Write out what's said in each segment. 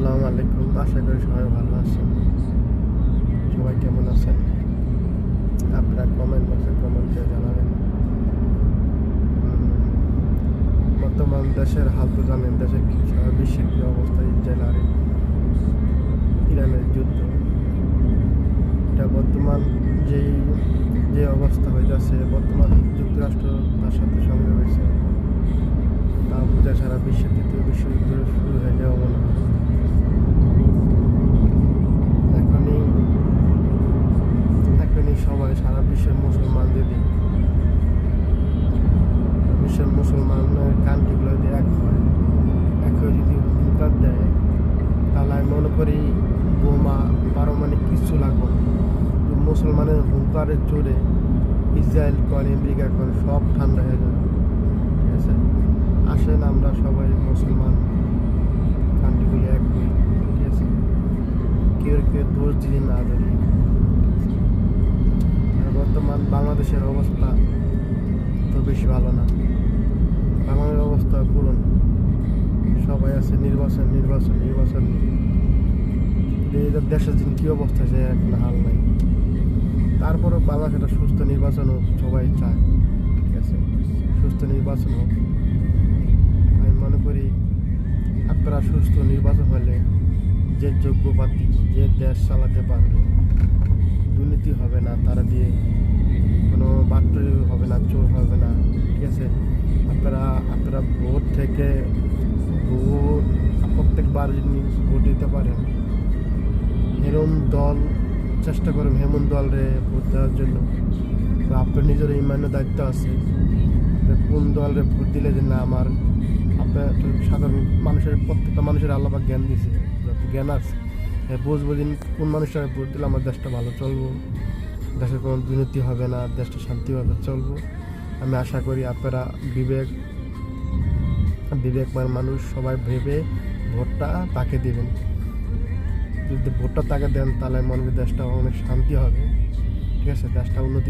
আসসালামু আলাইকুম। আশা করি সবাই ভালো আছেন। সবাই কেমন আছেন আপনারা কমেন্ট বক্সে কমেন্ট করে জানাবেন। বর্তমান দেশের হাল তো জানেন, দেশের সারা বিশ্বের কী অবস্থা। ইসরায়েল আর ইরানের যুদ্ধ, এটা বর্তমান যে অবস্থা হয়ে যাচ্ছে, বর্তমান যুক্তরাষ্ট্র তার সাথে সঙ্গে রয়েছে, তা বোঝা সারা বিশ্বের তৃতীয় বিশ্বযুদ্ধ শুরু হয়ে যাওয়া মনে হয়। এখনই সবাই সারা বিশ্বের মুসলমানদের দিক, বিশ্বের মুসলমানের কান্ট্রিগুলো যদি এক হয়, একে যদি হুঙ্কার দেয়, তাহলে আমি মনে করি বোমা পারমাণবিক কিছু লাগবে না। মুসলমানের হুঙ্কারের জোরে ইসরায়েল কন, আমেরিকা কন, সব ঠান্ডা হয়ে যাবে। ঠিক আছে, আসেন আমরা সবাই মুসলমান কান্ট্রিগুলি এক হই। ঠিক আছে, কেউ দোষ দিন না ধরি। বর্তমান বাংলাদেশের অবস্থা তো বেশি ভালো না। বাংলাদেশের অবস্থা করুন, সবাই আছে নির্বাচন নির্বাচন নির্বাচন। দেশের দিন কী অবস্থা, সে এখন হাল নাই। তারপরও বাংলাদেশ একটা সুস্থ নির্বাচন হোক, সবাই চায়। ঠিক আছে, সুস্থ নির্বাচন হোক। আমি মনে করি আপনারা সুস্থ নির্বাচন হলে যে যোগ্য প্রার্থী, যে দেশ চালাতে পারবে, দুর্নীতি হবে না, তারা দিয়ে কোনো বাট্টরি হবে না, চোর হবে না। ঠিক আছে, আপনারা ভোট থেকে প্রত্যেকবার ভোট দিতে পারেন। এরম দল চেষ্টা করেন, হেমন্ত দলরে ভোট দেওয়ার জন্য। আপনার নিজের ইমান্য দায়িত্ব আছে, কোন দলরে ভোট দিলে যে না আমার আপনার সাধারণ মানুষের, প্রত্যেকটা মানুষের আল্লাহ জ্ঞান দিয়েছে, জ্ঞান আছে, বুঝবো দিন কোন মানুষটাকে ভোট দিলে আমার দেশটা ভালো চলবো, দেশের কোনো দুর্নীতি হবে না, দেশটা শান্তিভাবে চলবো। আমি আশা করি আপনারা বিবেকমান মানুষ সবাই ভেবে ভোটটা তাকে দেবেন। যদি ভোটটা তাকে দেন, তাহলে মনে করি দেশটা অনেক শান্তি হবে। ঠিক আছে, দেশটা উন্নতির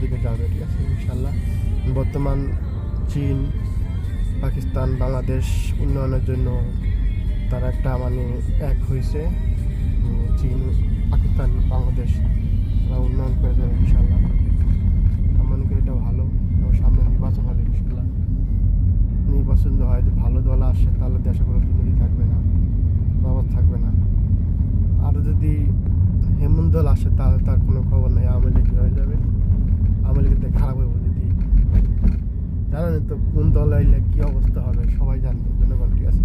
দিকে যাবে। ঠিক আছে, ইনশাল্লাহ। বর্তমান চীন, পাকিস্তান, বাংলাদেশ উন্নয়নের জন্য তারা একটা এক হয়েছে। চীন, পাকিস্তান, বাংলাদেশ তারা উন্নয়ন করে যাবে ইনশাল্লাহ। আমি মনে করি এটা ভালো। এবং সামনে নির্বাচন হবে ইনশাল্লাহ। নির্বাচন হয়, ভালো দল আসে, তাহলে দেশে কোনো দুর্নীতি থাকবে না, অভাব থাকবে না। আর যদি হেমন্ত দল আসে, তাহলে তার কোনো খবর নেই, আওয়ামী লীগ হয়ে যাবে। আওয়ামী লীগের খারাপ হয়ে যদি জানেন তো কোন দল আইলে কী অবস্থা হবে, সবাই জানবে, জনগণ। ঠিক আছে।